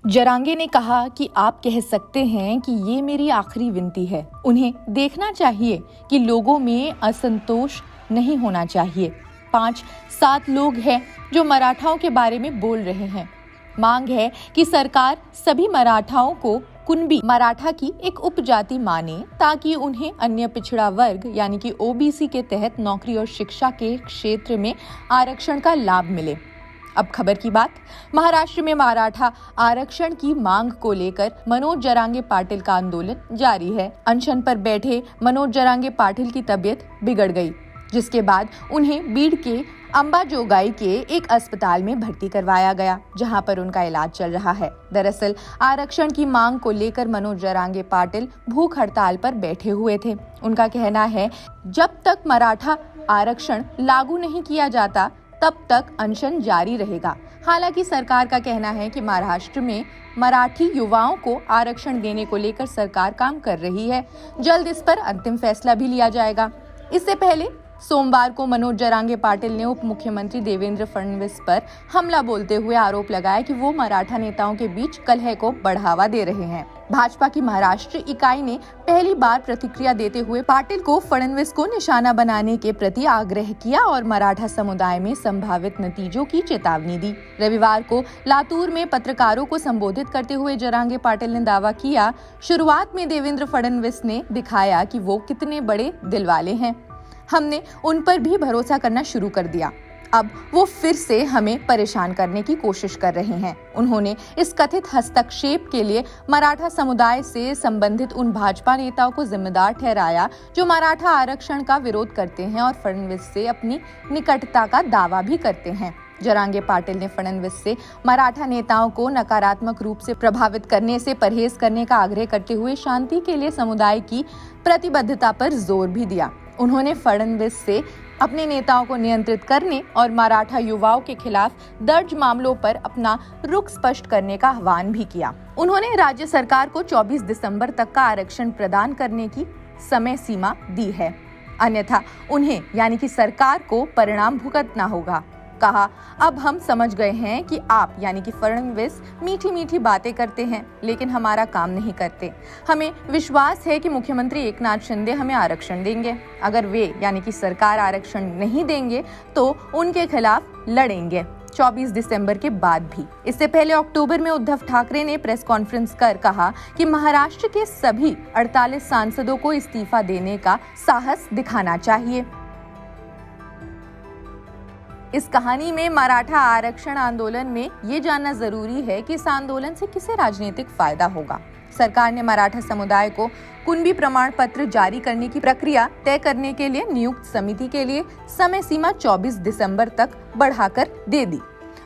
जरांगे ने कहा कि आप कह सकते हैं कि ये मेरी आखिरी विनती है। उन्हें देखना चाहिए कि लोगों में असंतोष नहीं होना चाहिए। 5-7 लोग हैं जो मराठाओं के बारे में बोल रहे हैं। मांग है कि सरकार सभी मराठाओं को कुणबी मराठा की एक उपजाति माने ताकि उन्हें अन्य पिछड़ा वर्ग यानी कि ओबीसी के तहत नौकरी और शिक्षा के क्षेत्र में आरक्षण का लाभ मिले। अब खबर की बात, महाराष्ट्र में मराठा आरक्षण की मांग को लेकर मनोज जरांगे पाटिल का आंदोलन जारी है। अनशन पर बैठे मनोज जरांगे पाटिल की तबीयत बिगड़ गई, जिसके बाद उन्हें बीड़ के अंबाजोगाई के एक अस्पताल में भर्ती करवाया गया, जहां पर उनका इलाज चल रहा है। दरअसल आरक्षण की मांग को लेकर मनोज जरांगे पाटिल भूख हड़ताल पर बैठे हुए थे। उनका कहना है, जब तक मराठा आरक्षण लागू नहीं किया जाता तब तक अनशन जारी रहेगा। हालांकि सरकार का कहना है कि महाराष्ट्र में मराठी युवाओं को आरक्षण देने को लेकर सरकार काम कर रही है। जल्द इस पर अंतिम फैसला भी लिया जाएगा। इससे पहले सोमवार को मनोज जरांगे पाटिल ने उप मुख्यमंत्री देवेंद्र फडणवीस पर हमला बोलते हुए आरोप लगाया कि वो मराठा नेताओं के बीच कलह को बढ़ावा दे रहे हैं। भाजपा की महाराष्ट्र इकाई ने पहली बार प्रतिक्रिया देते हुए पाटिल को फडणवीस को निशाना बनाने के प्रति आग्रह किया और मराठा समुदाय में संभावित नतीजों की चेतावनी दी। रविवार को लातूर में पत्रकारों को संबोधित करते हुए जरांगे पाटिल ने दावा किया, शुरुआत में देवेंद्र फडणवीस ने दिखाया कि वो कितने बड़े दिल वाले हैं। हमने उन पर भी भरोसा करना शुरू कर दिया। अब वो फिर से हमें परेशान करने की कोशिश कर रहे हैं। उन्होंने इस कथित हस्तक्षेप के लिए मराठा समुदाय से संबंधित उन भाजपा नेताओं को जिम्मेदार ठहराया जो मराठा आरक्षण का विरोध करते हैं और फडणवीस से अपनी निकटता का दावा भी करते हैं। जरांगे पाटिल ने फडणवीस से मराठा नेताओं को नकारात्मक रूप से प्रभावित करने से परहेज करने का आग्रह करते हुए शांति के लिए समुदाय की प्रतिबद्धता पर जोर भी दिया। उन्होंने फडणवीस से अपने नेताओं को नियंत्रित करने और मराठा युवाओं के खिलाफ दर्ज मामलों पर अपना रुख स्पष्ट करने का आह्वान भी किया। उन्होंने राज्य सरकार को 24 दिसंबर तक का आरक्षण प्रदान करने की समय सीमा दी है, अन्यथा उन्हें यानी कि सरकार को परिणाम भुगतना होगा। कहा, अब हम समझ गए हैं कि आप यानी कि फडणवीस मीठी मीठी बातें करते हैं लेकिन हमारा काम नहीं करते। हमें विश्वास है कि मुख्यमंत्री एकनाथ शिंदे हमें आरक्षण देंगे। अगर वे यानी कि सरकार आरक्षण नहीं देंगे तो उनके खिलाफ लड़ेंगे 24 दिसंबर के बाद भी। इससे पहले अक्टूबर में उद्धव ठाकरे ने प्रेस कॉन्फ्रेंस कर कहा कि महाराष्ट्र के सभी 48 सांसदों को इस्तीफा देने का साहस दिखाना चाहिए। इस कहानी में मराठा आरक्षण आंदोलन में ये जानना जरूरी है कि इस आंदोलन से किसे राजनीतिक फायदा होगा। सरकार ने मराठा समुदाय को कुणबी प्रमाण पत्र जारी करने की प्रक्रिया तय करने के लिए नियुक्त समिति के लिए समय सीमा 24 दिसंबर तक बढ़ाकर दे दी।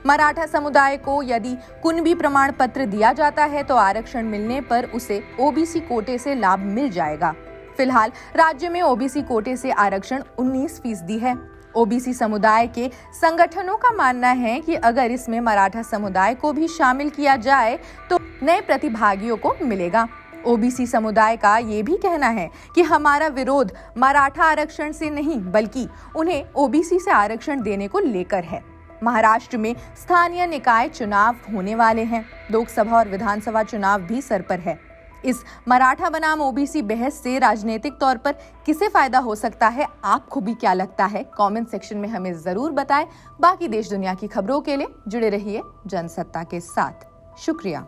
मराठा समुदाय को यदि कुणबी प्रमाण पत्र दिया जाता है तो आरक्षण मिलने पर उसे ओबीसी कोटे से लाभ मिल जाएगा। फिलहाल राज्य में ओबीसी कोटे से आरक्षण 19% है। ओबीसी समुदाय के संगठनों का मानना है कि अगर इसमें मराठा समुदाय को भी शामिल किया जाए तो नए प्रतिभागियों को मिलेगा। ओबीसी समुदाय का ये भी कहना है कि हमारा विरोध मराठा आरक्षण से नहीं बल्कि उन्हें ओबीसी से आरक्षण देने को लेकर है। महाराष्ट्र में स्थानीय निकाय चुनाव होने वाले हैं। लोकसभा और विधानसभा चुनाव भी सर पर है। इस मराठा बनाम ओबीसी बहस से राजनीतिक तौर पर किसे फायदा हो सकता है, आपको भी क्या लगता है? कमेंट सेक्शन में हमें जरूर बताएं। बाकी देश दुनिया की खबरों के लिए जुड़े रहिए जनसत्ता के साथ। शुक्रिया।